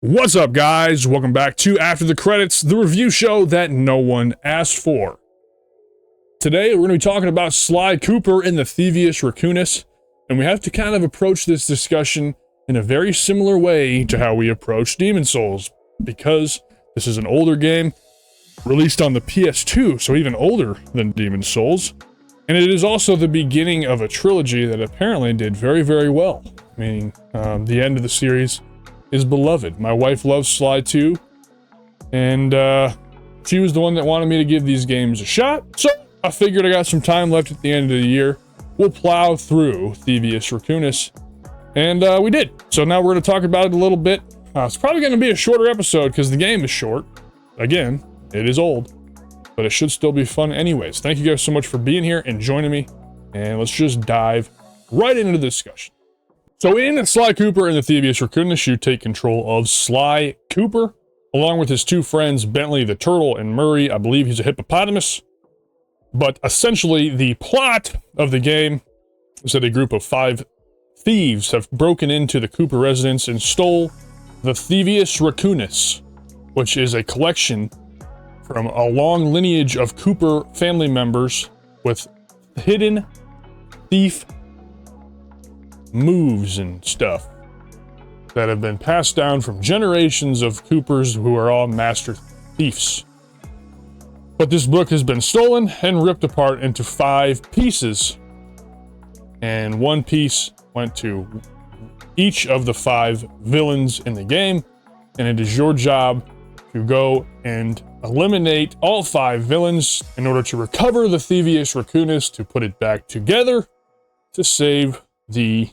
What's up, guys? Welcome back to After the Credits, the review show that no one asked for. Today, we're going to be talking about Sly Cooper and the Thievius Raccoonus, and we have to kind of approach this discussion in a very similar way to how we approach Demon's Souls, because this is an older game, released on the PS2, so even older than Demon's Souls, and it is also the beginning of a trilogy that apparently did very, very well, meaning the end of the series is beloved. My wife loves Sly 2, and she was the one that wanted me to give these games a shot, so I figured I got some time left at the end of the year. We'll plow through Thievius Raccoonus, and we did. So now we're going to talk about it a little bit. It's probably going to be a shorter episode because the game is short. Again, it is old, but it should still be fun anyways. Thank you guys so much for being here and joining me, and let's just dive right into the discussion. So in Sly Cooper and the Thievius Raccoonus, you take control of Sly Cooper, along with his two friends, Bentley the Turtle and Murray, I believe he's a hippopotamus. But essentially, the plot of the game is that a group of 5 thieves have broken into the Cooper residence and stole the Thievius Raccoonus, which is a collection from a long lineage of Cooper family members with hidden thief moves and stuff that have been passed down from generations of Coopers who are all master thieves. But this book has been stolen and ripped apart into 5 pieces, and 1 piece went to each of the 5 villains in the game, and it is your job to go and eliminate all 5 villains in order to recover the Thievius Raccoonus, to put it back together to save the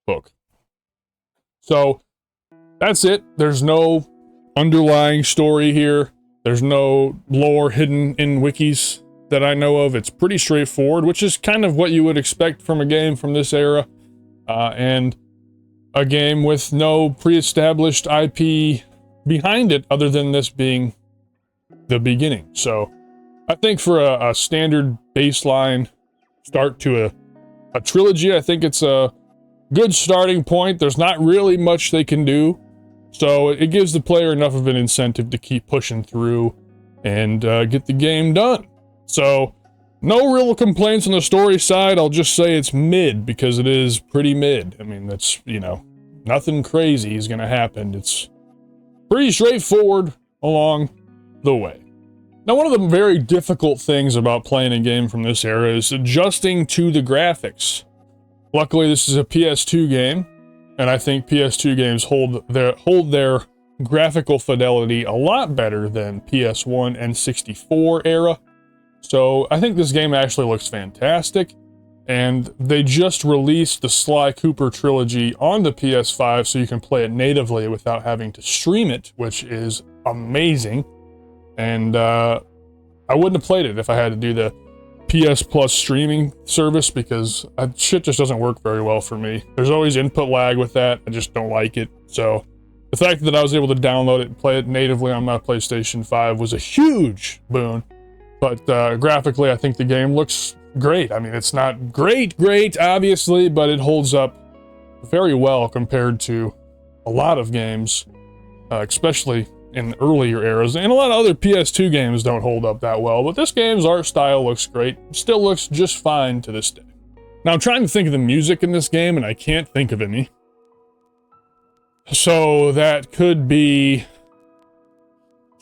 book. So that's it. There's no underlying story here. There's no lore hidden in wikis that I know of. It's pretty straightforward, which is kind of what you would expect from a game from this era, and a game with no pre-established IP behind it other than this being the beginning. So I think for a standard baseline start to a trilogy, I think it's a good starting point. There's not really much they can do, so it gives the player enough of an incentive to keep pushing through and get the game done. So no real complaints on the story side. I'll just say it's mid, because it is pretty mid. I mean, that's, you know, nothing crazy is going to happen. It's pretty straightforward along the way. Now, one of the very difficult things about playing a game from this era is adjusting to the graphics. Luckily, this is a PS2 game, and I think PS2 games hold their graphical fidelity a lot better than PS1 and 64 era. So I think this game actually looks fantastic, and they just released the Sly Cooper trilogy on the PS5 so you can play it natively without having to stream it, which is amazing. And I wouldn't have played it if I had to do the PS Plus streaming service, because shit just doesn't work very well for me. There's always input lag with that. I just don't like it. So the fact that I was able to download it and play it natively on my PlayStation 5 was a huge boon. But graphically, I think the game looks great. I mean, it's not great, obviously, but it holds up very well compared to a lot of games, especially in earlier eras, and a lot of other PS2 games don't hold up that well, but this game's art style looks great. It still looks just fine to this day. Now, I'm trying to think of the music in this game, and I can't think of any. So that could be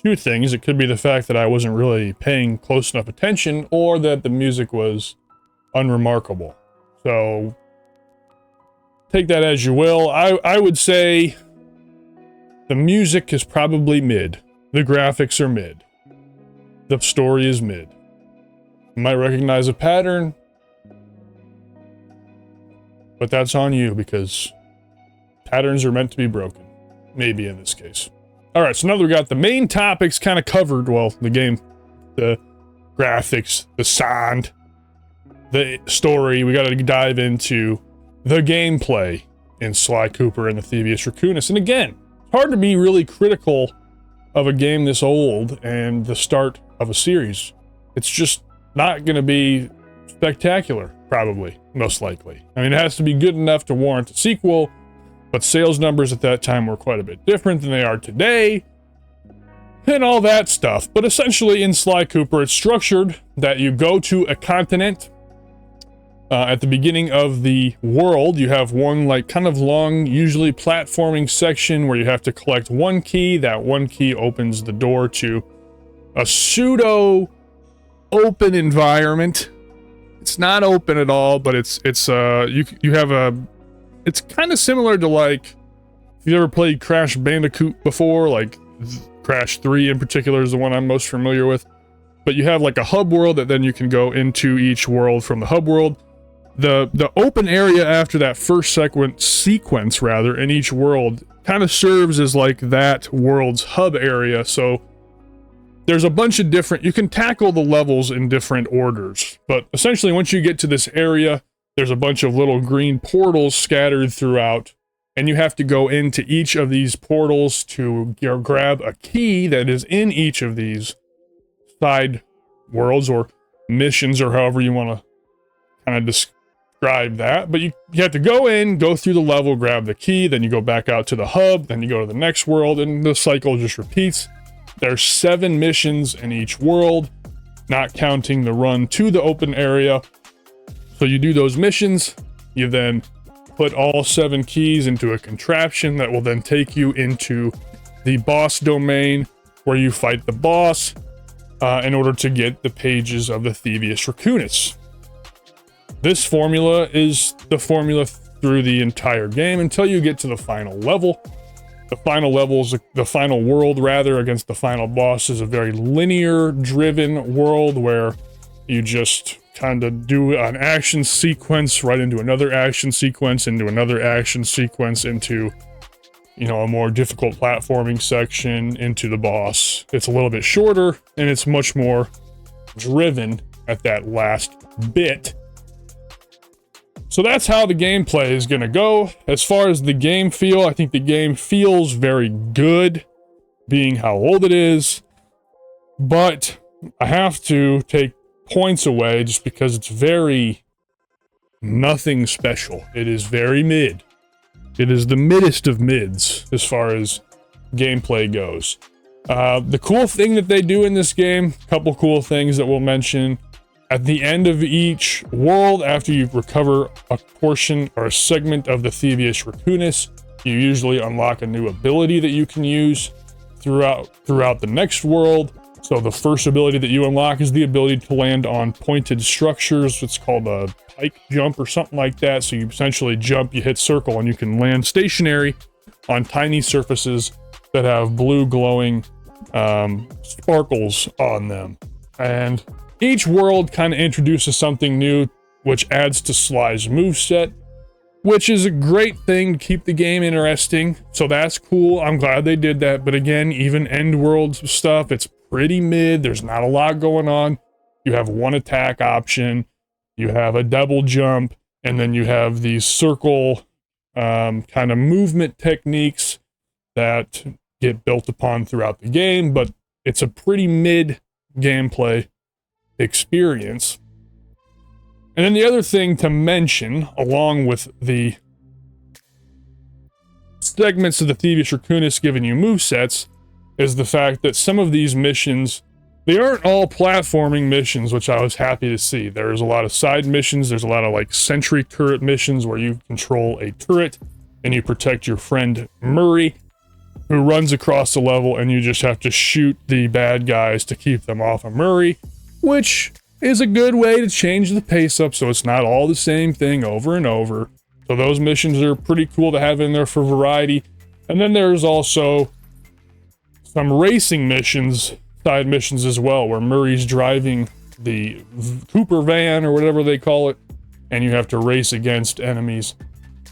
2 things. It could be the fact that I wasn't really paying close enough attention, or that the music was unremarkable. So take that as you will. I would say the music is probably mid. The graphics are mid. The story is mid. You might recognize a pattern, but that's on you, because patterns are meant to be broken. Maybe in this case. Alright, so now that we got the main topics kind of covered, well, the game, the graphics, the sound, the story, we gotta dive into the gameplay in Sly Cooper and the Thievius Raccoonus. And again, hard to be really critical of a game this old and the start of a series. It's just not going to be spectacular, probably, most likely. I mean, it has to be good enough to warrant a sequel, but sales numbers at that time were quite a bit different than they are today, and all that stuff. But essentially in Sly Cooper, it's structured that you go to a continent. At the beginning of the world, you have one like kind of long, usually platforming section where you have to collect one key. That one key opens the door to a pseudo open environment. It's not open at all, but it's kind of similar to, like, if you ever played Crash Bandicoot before, like Crash 3 in particular is the one I'm most familiar with. But you have like a hub world that then you can go into each world from the hub world. The open area after that first sequence rather in each world kind of serves as like that world's hub area. So there's a bunch of different, you can tackle the levels in different orders, but essentially once you get to this area, there's a bunch of little green portals scattered throughout, and you have to go into each of these portals to grab a key that is in each of these side worlds or missions, or however you want to kind of describe that. But you have to go in, go through the level, grab the key, then you go back out to the hub, then you go to the next world, and the cycle just repeats. There's 7 missions in each world, not counting the run to the open area. So you do those missions, you then put all 7 keys into a contraption that will then take you into the boss domain, where you fight the boss in order to get the pages of the Thievius Raccoonus. This formula is the formula through the entire game until you get to the final level. The final levels, the final world rather, against the final boss is a very linear driven world where you just kind of do an action sequence right into another action sequence, into another action sequence, into, you know, a more difficult platforming section, into the boss. It's a little bit shorter and it's much more driven at that last bit. So that's how the gameplay is going to go. As far as the game feel, I think the game feels very good, being how old it is. But I have to take points away just because it's very nothing special. It is very mid. It is the middest of mids as far as gameplay goes. The cool thing that they do in this game, a couple cool things that we'll mention. At the end of each world, after you recover a portion or a segment of the Thievius Raccoonus, you usually unlock a new ability that you can use throughout the next world. So the first ability that you unlock is the ability to land on pointed structures. It's called a pike jump or something like that. So you essentially jump, you hit circle, and you can land stationary on tiny surfaces that have blue glowing sparkles on them. And each world kind of introduces something new, which adds to Sly's moveset, which is a great thing to keep the game interesting. So that's cool. I'm glad they did that. But again, even end worlds stuff, it's pretty mid. There's not a lot going on. You have one attack option, you have a double jump, and then you have these circle kind of movement techniques that get built upon throughout the game. But it's a pretty mid gameplay experience. And then the other thing to mention, along with the segments of the Thievius Raccoonus giving you movesets, is the fact that some of these missions, they aren't all platforming missions, which I was happy to see. There's a lot of side missions. There's a lot of like sentry turret missions where you control a turret and you protect your friend Murray, who runs across the level, and you just have to shoot the bad guys to keep them off of Murray, which is a good way to change the pace up so it's not all the same thing over and over. So those missions are pretty cool to have in there for variety. And then there's also some racing missions, side missions as well, where Murray's driving the Cooper van or whatever they call it, and you have to race against enemies.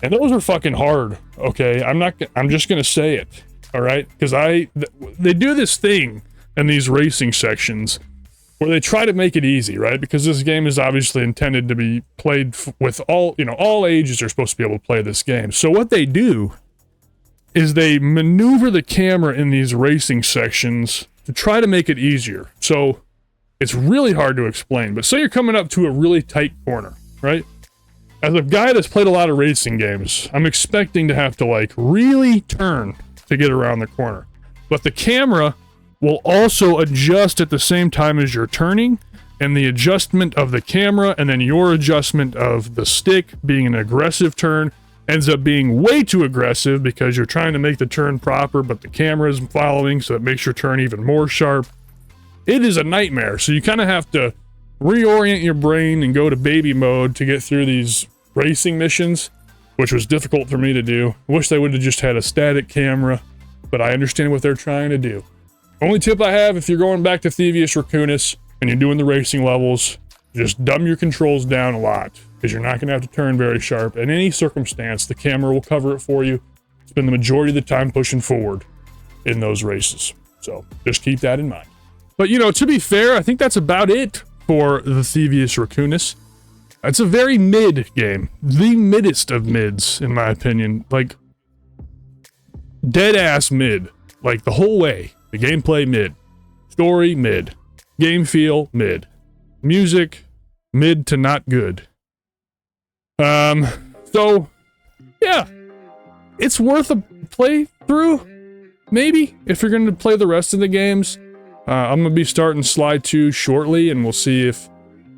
And those are fucking hard, okay? I'm just gonna say it, all right? Because they do this thing in these racing sections where they try to make it easy, right? Because this game is obviously intended to be played with all ages are supposed to be able to play this game. So what they do is they maneuver the camera in these racing sections to try to make it easier. So it's really hard to explain, but say you're coming up to a really tight corner, right? As a guy that's played a lot of racing games, I'm expecting to have to like really turn to get around the corner. But the camera will also adjust at the same time as you're turning, and the adjustment of the camera and then your adjustment of the stick being an aggressive turn ends up being way too aggressive because you're trying to make the turn proper, but the camera is following, so it makes your turn even more sharp. It is a nightmare, so you kind of have to reorient your brain and go to baby mode to get through these racing missions, which was difficult for me to do. I wish they would have just had a static camera, but I understand what they're trying to do. Only tip I have, if you're going back to Thievius Raccoonus and you're doing the racing levels, just dumb your controls down a lot, because you're not going to have to turn very sharp. In any circumstance, the camera will cover it for you. Spend the majority of the time pushing forward in those races. So just keep that in mind. But, you know, to be fair, I think that's about it for the Thievius Raccoonus. It's a very mid game. The middest of mids, in my opinion. Like, dead-ass mid. Like, the whole way. The gameplay, mid. Story, mid. Game feel, mid. Music, mid to not good. So, yeah. It's worth a playthrough, maybe, if you're going to play the rest of the games. I'm going to be starting Sly 2 shortly, and we'll see if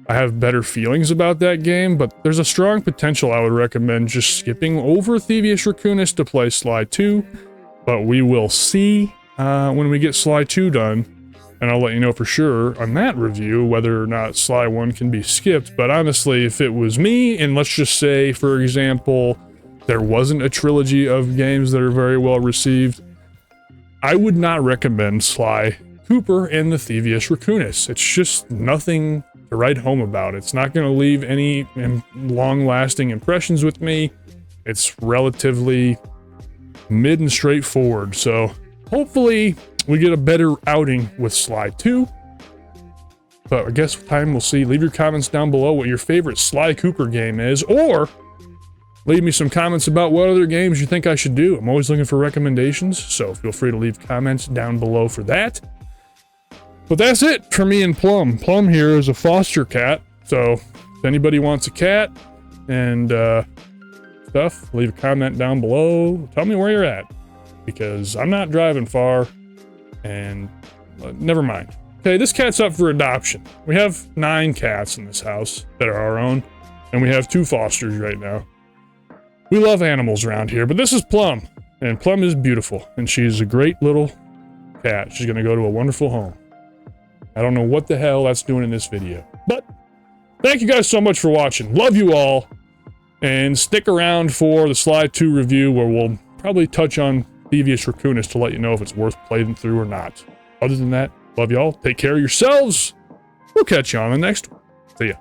I have better feelings about that game, but there's a strong potential I would recommend just skipping over Thievius Raccoonus to play Sly 2, but we will see when we get Sly 2 done. And I'll let you know for sure on that review whether or not Sly 1 can be skipped. But honestly, if it was me, and let's just say, for example, there wasn't a trilogy of games that are very well received, I would not recommend Sly Cooper and the Thievius Raccoonus. It's just nothing to write home about. It's not going to leave any long-lasting impressions with me. It's relatively mid and straightforward. So hopefully we get a better outing with Sly 2. But I guess time we'll see. Leave your comments down below what your favorite Sly Cooper game is, or leave me some comments about what other games you think I should do. I'm always looking for recommendations, so feel free to leave comments down below for that. But that's it for me and Plum. Plum here is a foster cat, so if anybody wants a cat and stuff, leave a comment down below. Tell me where you're at, because I'm not driving far. And never mind. Okay, this cat's up for adoption. We have 9 cats in this house that are our own, and we have 2 fosters right now. We love animals around here, but this is Plum, and Plum is beautiful, and she's a great little cat. She's gonna go to a wonderful home. I don't know what the hell that's doing in this video, but thank you guys so much for watching. Love you all, and stick around for the Sly 2 review, where we'll probably touch on Thievius Raccoonus to let you know if it's worth playing through or not. Other than that, love y'all. Take care of yourselves. We'll catch you on the next one. See ya.